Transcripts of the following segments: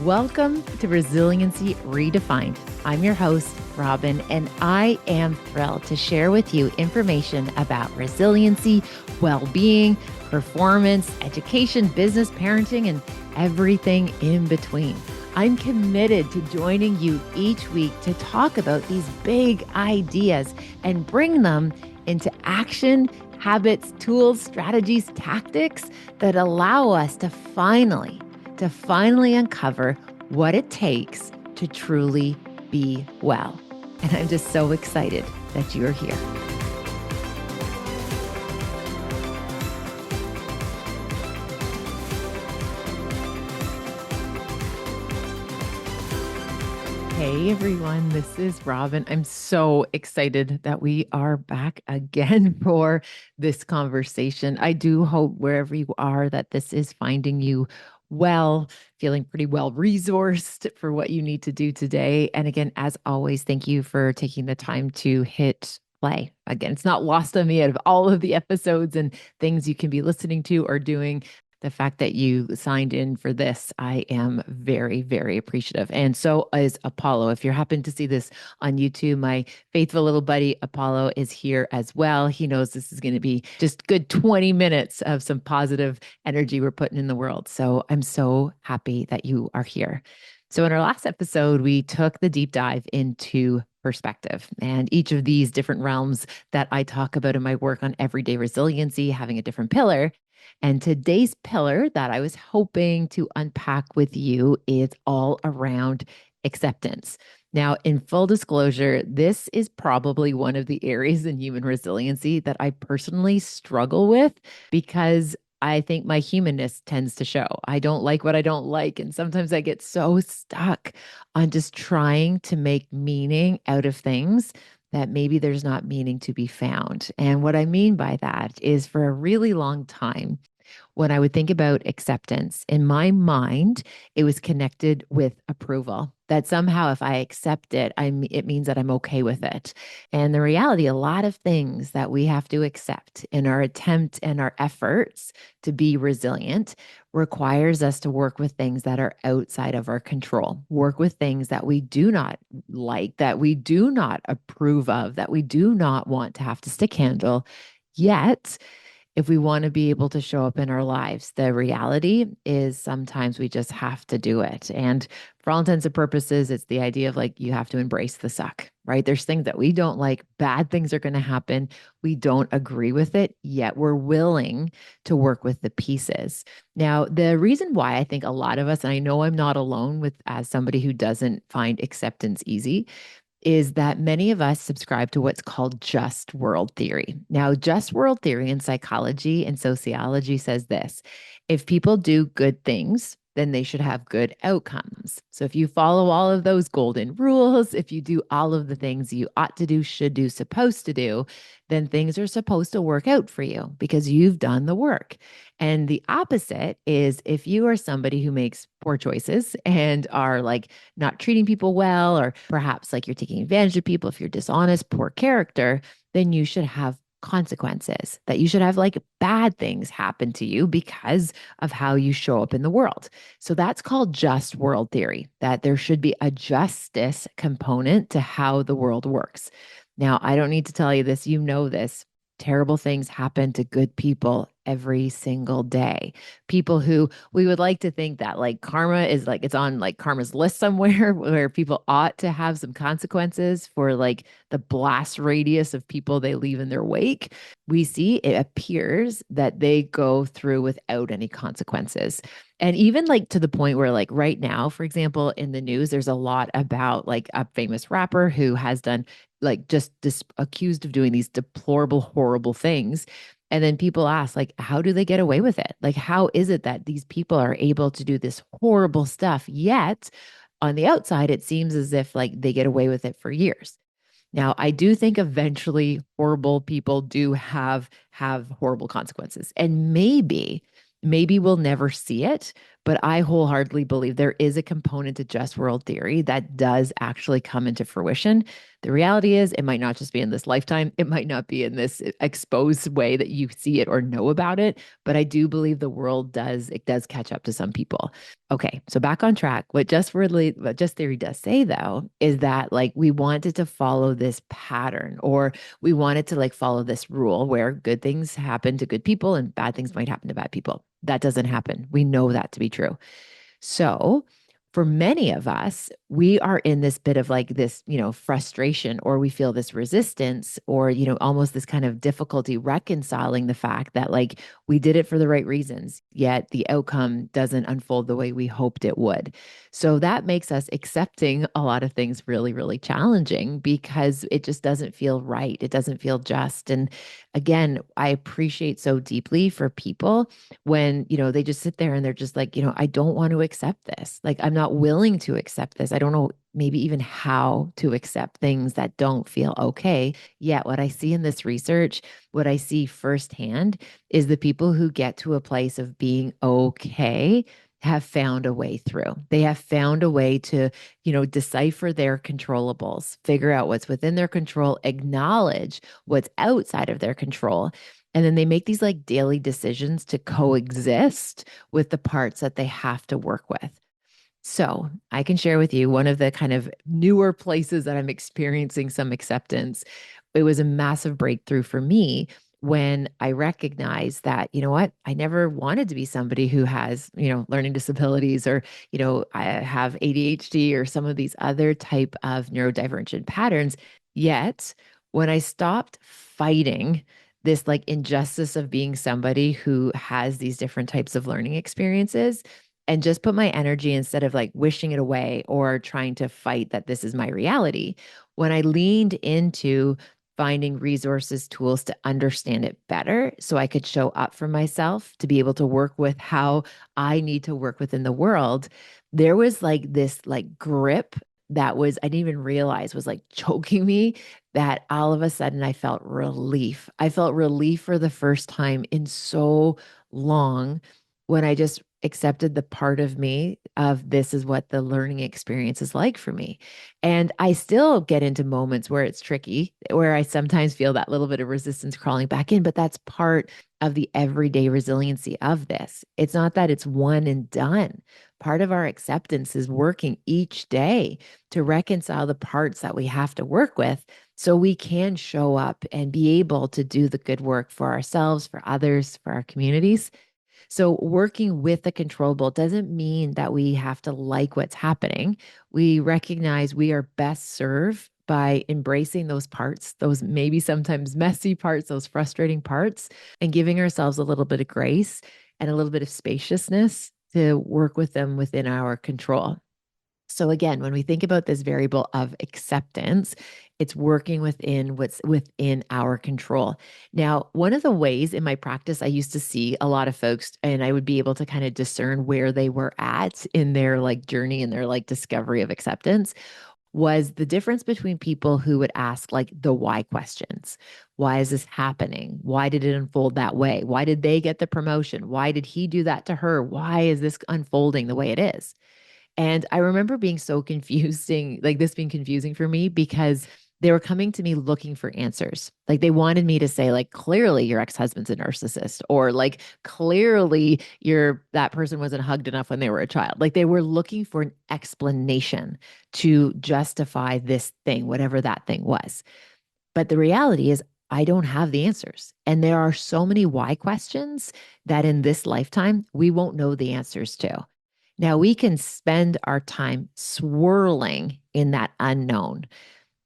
Welcome to Resiliency Redefined. I'm your host, Robyne, and I am thrilled to share with you information about resiliency, well-being, performance, education, business, parenting, and everything in between. I'm committed to joining you each week to talk about these big ideas and bring them into action, habits, tools, strategies, tactics that allow us to finally uncover what it takes to truly be well. And I'm just so excited that you're here. Hey everyone, this is Robyne. I'm so excited that we are back again for this conversation. I do hope wherever you are that this is finding you well, feeling pretty well resourced for what you need to do today. And again, as always, thank you for taking the time to hit play. Again, it's not lost on me out of all of the episodes and things you can be listening to or doing. The fact that you signed in for this, I am very, very appreciative. And so is Apollo. If you happen to see this on YouTube, my faithful little buddy Apollo is here as well. He knows this is going to be just good 20 minutes of some positive energy we're putting in the world. So I'm so happy that you are here. So in our last episode, we took the deep dive into perspective and each of these different realms that I talk about in my work on everyday resiliency, having a different pillar. And today's pillar that I was hoping to unpack with you is all around acceptance. Now, in full disclosure, this is probably one of the areas in human resiliency that I personally struggle with because I think my humanness tends to show. I don't like what I don't like. And sometimes I get so stuck on just trying to make meaning out of things that maybe there's not meaning to be found. And what I mean by that is for a really long time, when I would think about acceptance, in my mind, it was connected with approval. That somehow, if I accept it, it means that I'm okay with it. And the reality, a lot of things that we have to accept in our attempt and our efforts to be resilient requires us to work with things that are outside of our control, work with things that we do not like, that we do not approve of, that we do not want to have to stick handle. Yet, if we want to be able to show up in our lives, the reality is sometimes we just have to do it. And for all intents and purposes, it's the idea of like, you have to embrace the suck, right? There's things that we don't like, bad things are going to happen. We don't agree with it, yet we're willing to work with the pieces. Now, the reason why I think a lot of us, and I know I'm not alone with as somebody who doesn't find acceptance easy, is that many of us subscribe to what's called just world theory. Now, just world theory in psychology and sociology says this: if people do good things, then they should have good outcomes. So if you follow all of those golden rules, if you do all of the things you ought to do, should do, supposed to do, then things are supposed to work out for you because you've done the work. And the opposite is if you are somebody who makes poor choices and are like not treating people well, or perhaps like you're taking advantage of people, if you're dishonest, poor character, then you should have consequences, that you should have like bad things happen to you because of how you show up in the world. So that's called just world theory, that there should be a justice component to how the world works. Now, I don't need to tell you this, you know this. Terrible things happen to good people every single day. People who we would like to think that like karma is like it's on like karma's list somewhere where people ought to have some consequences for like the blast radius of people they leave in their wake. We see it appears that they go through without any consequences. And even like to the point where like right now, for example, in the news, there's a lot about like a famous rapper who has done like just accused of doing these deplorable, horrible things. And then people ask, like, how do they get away with it? Like, how is it that these people are able to do this horrible stuff? Yet on the outside, it seems as if like they get away with it for years. Now, I do think eventually horrible people do have horrible consequences. And maybe we'll never see it, But I wholeheartedly believe there is a component to just world theory that does actually come into fruition. The reality is, it might not just be in this lifetime. It might not be in this exposed way that you see it or know about it. But I do believe the world it does catch up to some people. Okay, so back on track. What just theory does say though is that like we wanted to follow this pattern, or we wanted to like follow this rule where good things happen to good people and bad things might happen to bad people. That doesn't happen. We know that to be true. So, for many of us, we are in this bit of like this, frustration, or we feel this resistance, or, almost this kind of difficulty reconciling the fact that like we did it for the right reasons, yet the outcome doesn't unfold the way we hoped it would. So that makes us accepting a lot of things really, really challenging because it just doesn't feel right. It doesn't feel just. And again, I appreciate so deeply for people when, they just sit there and they're just like, I don't want to accept this. Like, I'm not willing to accept this. I don't know maybe even how to accept things that don't feel okay. Yet, what I see in this research, what I see firsthand is the people who get to a place of being okay have found a way through. They have found a way to, decipher their controllables, figure out what's within their control, acknowledge what's outside of their control. And then they make these like daily decisions to coexist with the parts that they have to work with. So I can share with you one of the kind of newer places that I'm experiencing some acceptance. It was a massive breakthrough for me when I recognized that, you know what, I never wanted to be somebody who has, learning disabilities, or, I have ADHD or some of these other type of neurodivergent patterns. Yet when I stopped fighting this like injustice of being somebody who has these different types of learning experiences, and just put my energy, instead of like wishing it away or trying to fight that this is my reality, when I leaned into finding resources, tools to understand it better so I could show up for myself, to be able to work with how I need to work within the world, there was like this like grip that was, I didn't even realize was like choking me, that all of a sudden I felt relief. I felt relief for the first time in so long when I just accepted the part of me of this is what the learning experience is like for me. And I still get into moments where it's tricky, where I sometimes feel that little bit of resistance crawling back in, but that's part of the everyday resiliency of this. It's not that it's one and done. Part of our acceptance is working each day to reconcile the parts that we have to work with so we can show up and be able to do the good work for ourselves, for others, for our communities. So, working with the controllable doesn't mean that we have to like what's happening. We recognize we are best served by embracing those parts, those maybe sometimes messy parts, those frustrating parts, and giving ourselves a little bit of grace and a little bit of spaciousness to work with them within our control. So again, when we think about this variable of acceptance, it's working within what's within our control. Now, one of the ways in my practice I used to see a lot of folks, and I would be able to kind of discern where they were at in their like journey and their like discovery of acceptance, was the difference between people who would ask like the why questions. Why is this happening? Why did it unfold that way? Why did they get the promotion? Why did he do that to her? Why is this unfolding the way it is? And I remember being so confusing, like this being confusing for me, because they were coming to me looking for answers. Like they wanted me to say, like, clearly your ex-husband's a narcissist, or like clearly that person wasn't hugged enough when they were a child. Like they were looking for an explanation to justify this thing, whatever that thing was. But the reality is, I don't have the answers. And there are so many why questions that in this lifetime, we won't know the answers to. Now, we can spend our time swirling in that unknown,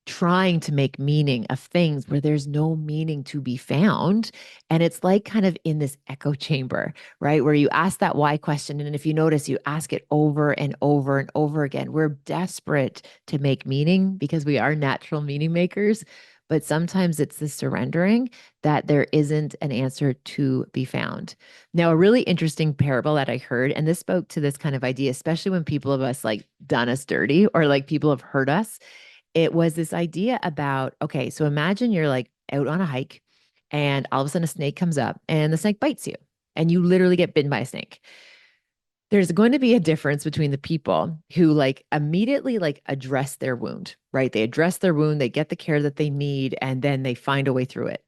trying to make meaning of things where there's no meaning to be found. And it's like kind of in this echo chamber, right? Where you ask that why question. And if you notice, you ask it over and over and over again. We're desperate to make meaning because we are natural meaning makers. But sometimes it's the surrendering that there isn't an answer to be found. Now, a really interesting parable that I heard, and this spoke to this kind of idea, especially when people of us like done us dirty, or like people have hurt us. It was this idea about, okay, so imagine you're like out on a hike and all of a sudden a snake comes up and the snake bites you and you literally get bitten by a snake. there's going to be a difference between the people who like immediately like address their wound, right? They address their wound, they get the care that they need, and then they find a way through it.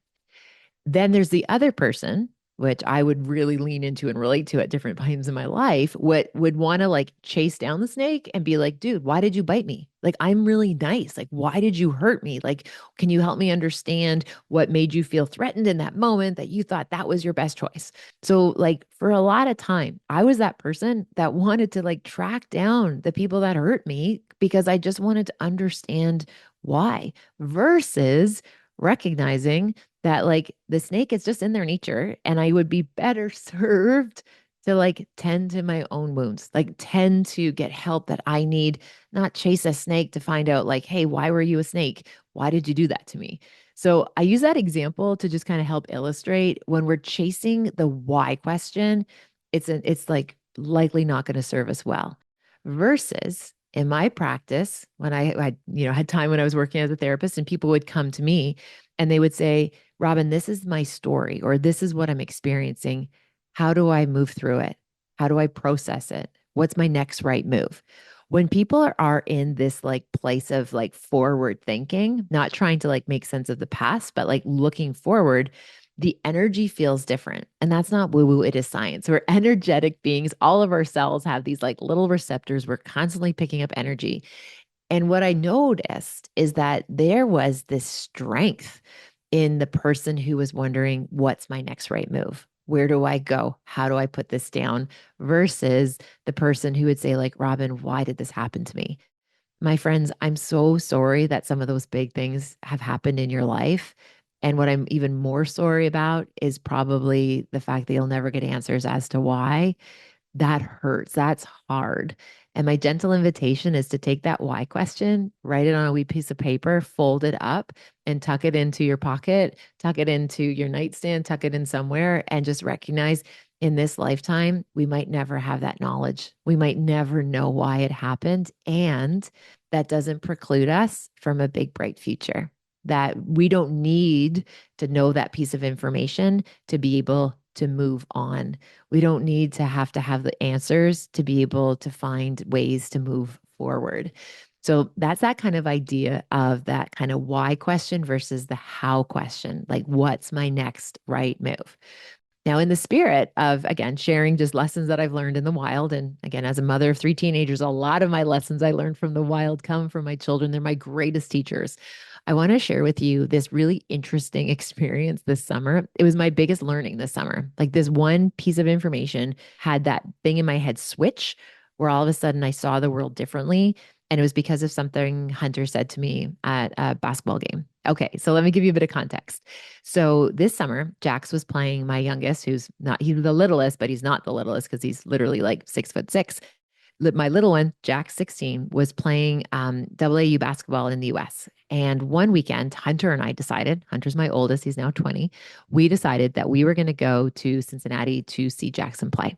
Then there's the other person, which I would really lean into and relate to at different times in my life, what would want to like chase down the snake and be like, dude, why did you bite me? Like, I'm really nice. Like, why did you hurt me? Like, can you help me understand what made you feel threatened in that moment that you thought that was your best choice? So, like, for a lot of time, I was that person that wanted to like track down the people that hurt me because I just wanted to understand why versus recognizing that like the snake is just in their nature and I would be better served to like tend to my own wounds, like tend to get help that I need, not chase a snake to find out like, hey, why were you a snake? Why did you do that to me? So I use that example to just kind of help illustrate when we're chasing the why question, it's like likely not going to serve us well. Versus in my practice, when I had time when I was working as a therapist and people would come to me and they would say, Robyne, this is my story, or this is what I'm experiencing. How do I move through it? How do I process it? What's my next right move? When people are in this like place of like forward thinking, not trying to like make sense of the past, but like looking forward, the energy feels different. And that's not woo woo, it is science. We're energetic beings. All of our cells have these like little receptors. We're constantly picking up energy. And what I noticed is that there was this strength in the person who was wondering, what's my next right move? Where do I go? How do I put this down? Versus the person who would say, like, Robyne, why did this happen to me? My friends, I'm so sorry that some of those big things have happened in your life. And what I'm even more sorry about is probably the fact that you'll never get answers as to why. That hurts. That's hard. And my gentle invitation is to take that why question, write it on a wee piece of paper, fold it up, and tuck it into your pocket, tuck it into your nightstand, tuck it in somewhere, and just recognize in this lifetime, we might never have that knowledge. We might never know why it happened. And that doesn't preclude us from a big, bright future. That we don't need to know that piece of information to be able to move on. We don't need to have the answers to be able to find ways to move forward. So that's that kind of idea of that kind of why question versus the how question. Like, what's my next right move? Now, in the spirit of, again, sharing just lessons that I've learned in the wild, and again, as a mother of three teenagers, a lot of my lessons I learned from the wild come from my children. They're my greatest teachers. I want to share with you this really interesting experience this summer. It was my biggest learning this summer. Like this one piece of information had that thing in my head switch where all of a sudden I saw the world differently. And it was because of something Hunter said to me at a basketball game. Okay, so let me give you a bit of context. So this summer, Jax was playing my youngest, he's the littlest, but he's not the littlest because he's literally like 6'6". My little one, Jax 16, was playing AAU basketball in the US. And one weekend, Hunter and I decided, Hunter's my oldest, he's now 20. We decided that we were going to go to Cincinnati to see Jackson play.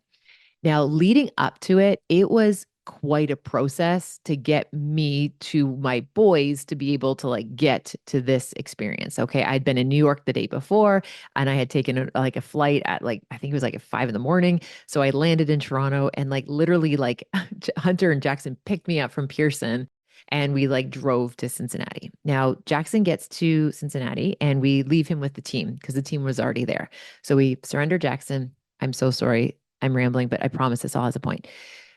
Now, leading up to it, it was quite a process to get me to my boys to be able to like get to this experience. Okay. I'd been in New York the day before and I had taken like a flight at like, I think it was like at 5 in the morning. So I landed in Toronto and like literally like Hunter and Jackson picked me up from Pearson and we like drove to Cincinnati. Now, Jackson gets to Cincinnati and we leave him with the team because the team was already there. So we surrender Jackson. I'm so sorry. I'm rambling, but I promise this all has a point.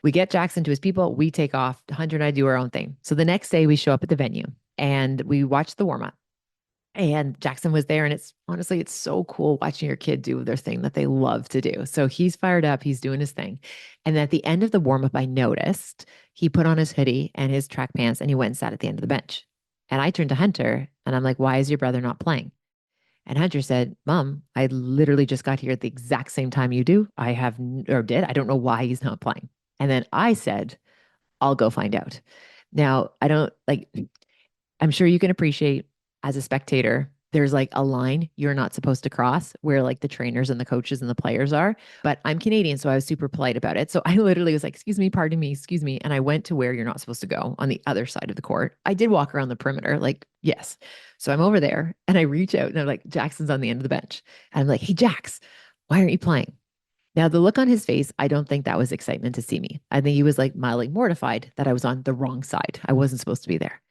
We get Jackson to his people. We take off. Hunter and I do our own thing. So the next day we show up at the venue and we watch the warm up. And Jackson was there. And it's honestly, it's so cool watching your kid do their thing that they love to do. So he's fired up. He's doing his thing. And at the end of the warm up, I noticed he put on his hoodie and his track pants and he went and sat at the end of the bench. And I turned to Hunter and I'm like, why is your brother not playing? And Hunter said, Mom, I literally just got here at the exact same time you do. I have, or did. I don't know why he's not playing. And then I said, I'll go find out. Now, I don't like, I'm sure you can appreciate as a spectator, there's like a line you're not supposed to cross where like the trainers and the coaches and the players are. But I'm Canadian, so I was super polite about it. So I literally was like, excuse me, pardon me, excuse me. And I went to where you're not supposed to go on the other side of the court. I did walk around the perimeter, like, yes. So I'm over there and I reach out and I'm like, Jackson's on the end of the bench. And I'm like, hey, Jax, why aren't you playing? Now, the look on his face, I don't think that was excitement to see me. I think he was like mildly mortified that I was on the wrong side. I wasn't supposed to be there.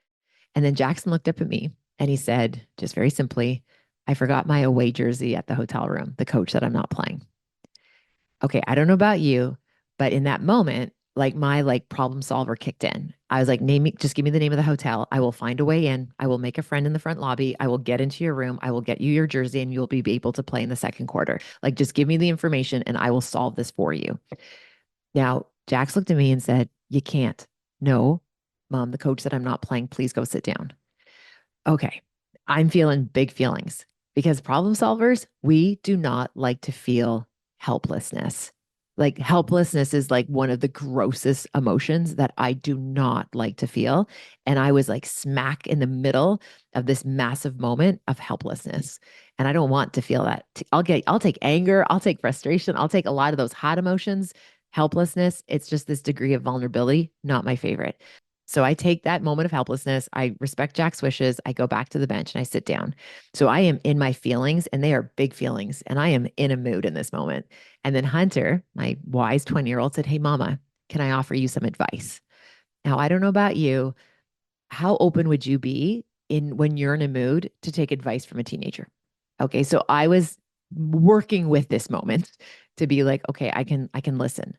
And then Jackson looked up at me and he said, just very simply, I forgot my away jersey at the hotel room, the coach that I'm not playing. Okay, I don't know about you, but in that moment, like my like problem solver kicked in. I was like, name me, just give me the name of the hotel. I will find a way in. I will make a friend in the front lobby. I will get into your room. I will get you your jersey and you'll be able to play in the second quarter. Like, just give me the information and I will solve this for you. Now, Jax looked at me and said, you can't. No, mom, the coach said I'm not playing. Please go sit down. Okay, I'm feeling big feelings because problem solvers, we do not like to feel helplessness. Like helplessness is like one of the grossest emotions that I do not like to feel. And I was like smack in the middle of this massive moment of helplessness. And I don't want to feel that. I'll take anger, I'll take frustration, I'll take a lot of those hot emotions. Helplessness, it's just this degree of vulnerability, not my favorite. So I take that moment of helplessness. I respect Jack's wishes. I go back to the bench and I sit down. So I am in my feelings and they are big feelings. And I am in a mood in this moment. And then Hunter, my wise 20-year-old, said, hey, mama, can I offer you some advice? Now, I don't know about you. How open would you be in when you're in a mood to take advice from a teenager? Okay. So I was working with this moment to be like, okay, I can listen.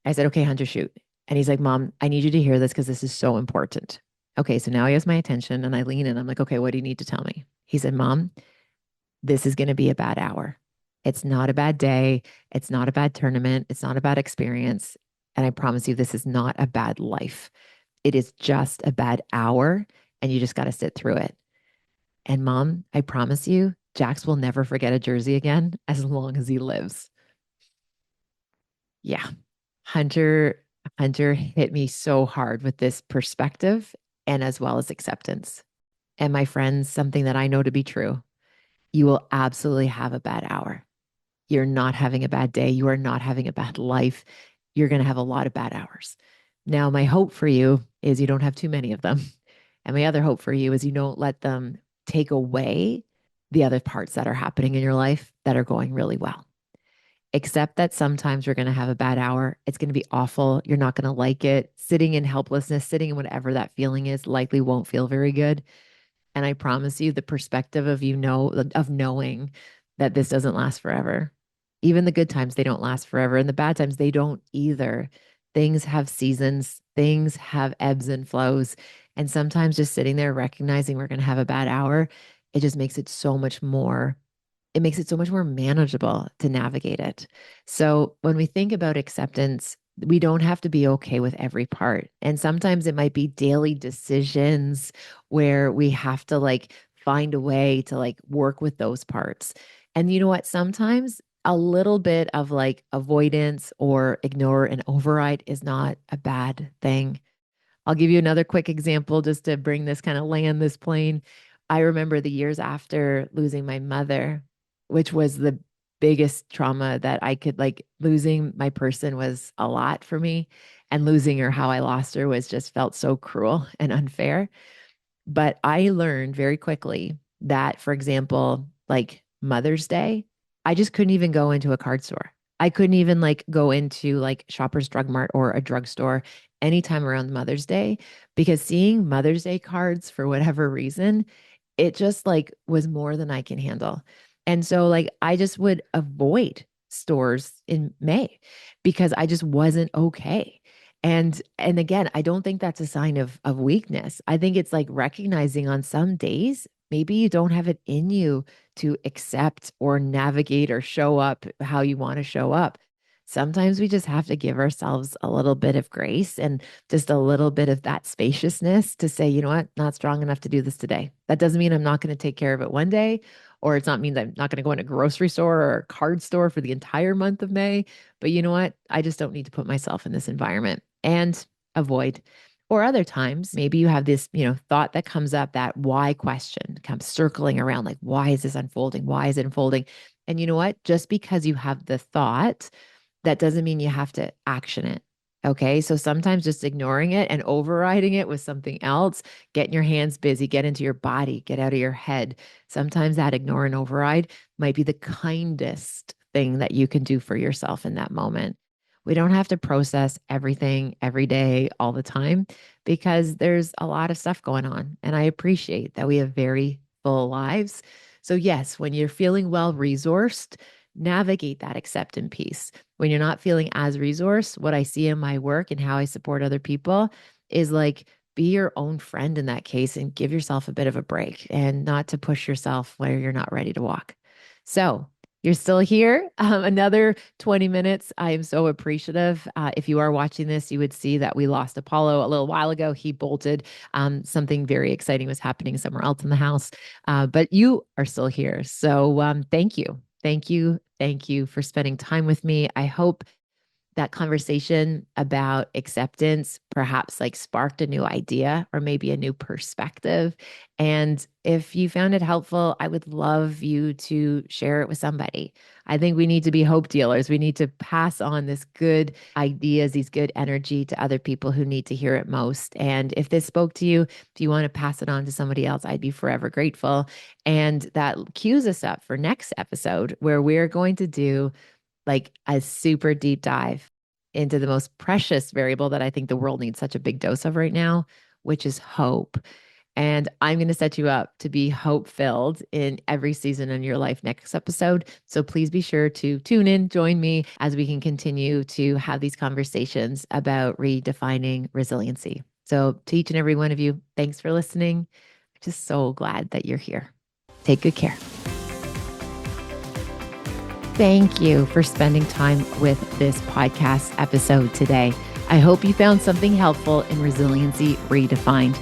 I said, okay, Hunter, shoot. And he's like, Mom, I need you to hear this because this is so important. Okay, so now he has my attention and I lean in. I'm like, okay, what do you need to tell me? He said, Mom, this is going to be a bad hour. It's not a bad day. It's not a bad tournament. It's not a bad experience. And I promise you, this is not a bad life. It is just a bad hour. And you just got to sit through it. And mom, I promise you, Jax will never forget a jersey again as long as he lives. Yeah. Hunter Hunter hit me so hard with this perspective and as well as acceptance. And my friends, something that I know to be true, you will absolutely have a bad hour. You're not having a bad day. You are not having a bad life. You're going to have a lot of bad hours. Now, my hope for you is you don't have too many of them. And my other hope for you is you don't let them take away the other parts that are happening in your life that are going really well. Accept that sometimes you're going to have a bad hour. It's going to be awful. You're not going to like it. Sitting in helplessness, sitting in whatever that feeling is, likely won't feel very good. And I promise you, the perspective of of knowing that this doesn't last forever. Even the good times, they don't last forever. And the bad times, they don't either. Things have seasons, things have ebbs and flows. And sometimes just sitting there recognizing we're going to have a bad hour, it just makes it so much more it makes it so much more manageable to navigate it. So when we think about acceptance, we don't have to be okay with every part. And sometimes it might be daily decisions where we have to like find a way to like work with those parts. And you know what? Sometimes a little bit of like avoidance or ignore and override is not a bad thing. I'll give you another quick example just to bring this kind of land this plane. I remember the years after losing my mother, which was the biggest trauma that I could like losing my person was a lot for me. And losing her, how I lost her was just felt so cruel and unfair. But I learned very quickly that, for example, like Mother's Day, I just couldn't even go into a card store. I couldn't even like go into like Shoppers Drug Mart or a drugstore anytime around Mother's Day because seeing Mother's Day cards for whatever reason, it just like was more than I can handle. And so like I just would avoid stores in May because I just wasn't okay. And again, I don't think that's a sign of weakness. I think it's like recognizing on some days maybe you don't have it in you to accept or navigate or show up how you want to show up. Sometimes we just have to give ourselves a little bit of grace and just a little bit of that spaciousness to say, you know what, not strong enough to do this today. That doesn't mean I'm not going to take care of it one day, or it's not mean that I'm not going to go in a grocery store or a card store for the entire month of May. But you know what? I just don't need to put myself in this environment and avoid. Or other times, maybe you have this, thought that comes up, that why question comes circling around, like, why is this unfolding? Why is it unfolding? And you know what? Just because you have the thought, that doesn't mean you have to action it. Okay. So sometimes just ignoring it and overriding it with something else, getting your hands busy, get into your body, get out of your head. Sometimes that ignore and override might be the kindest thing that you can do for yourself in that moment. We don't have to process everything every day, all the time, because there's a lot of stuff going on. And I appreciate that we have very full lives. So, yes, when you're feeling well resourced, navigate that acceptance piece. When you're not feeling as resourced, what I see in my work and how I support other people is like, be your own friend in that case and give yourself a bit of a break and not to push yourself where you're not ready to walk. So, you're still here. Another 20 minutes. I am so appreciative. If you are watching this, you would see that we lost Apollo a little while ago. He bolted. Something very exciting was happening somewhere else in the house. But you are still here. So thank you. Thank you. Thank you for spending time with me. I hope that conversation about acceptance perhaps like sparked a new idea or maybe a new perspective. And if you found it helpful, I would love you to share it with somebody. I think we need to be hope dealers. We need to pass on this good ideas, these good energy to other people who need to hear it most. And if this spoke to you, if you want to pass it on to somebody else, I'd be forever grateful. And that cues us up for next episode where we're going to do like a super deep dive into the most precious variable that I think the world needs such a big dose of right now, which is hope. And I'm going to set you up to be hope filled in every season in your life next episode. So please be sure to tune in, join me as we can continue to have these conversations about redefining resiliency. So to each and every one of you, thanks for listening. I'm just so glad that you're here. Take good care. Thank you for spending time with this podcast episode today. I hope you found something helpful in Resiliency Redefined.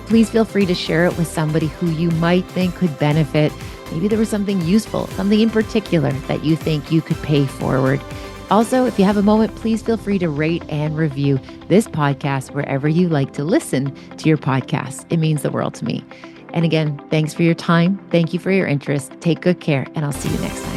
Please feel free to share it with somebody who you might think could benefit. Maybe there was something useful, something in particular that you think you could pay forward. Also, if you have a moment, please feel free to rate and review this podcast wherever you like to listen to your podcast. It means the world to me. And again, thanks for your time. Thank you for your interest. Take good care, and I'll see you next time.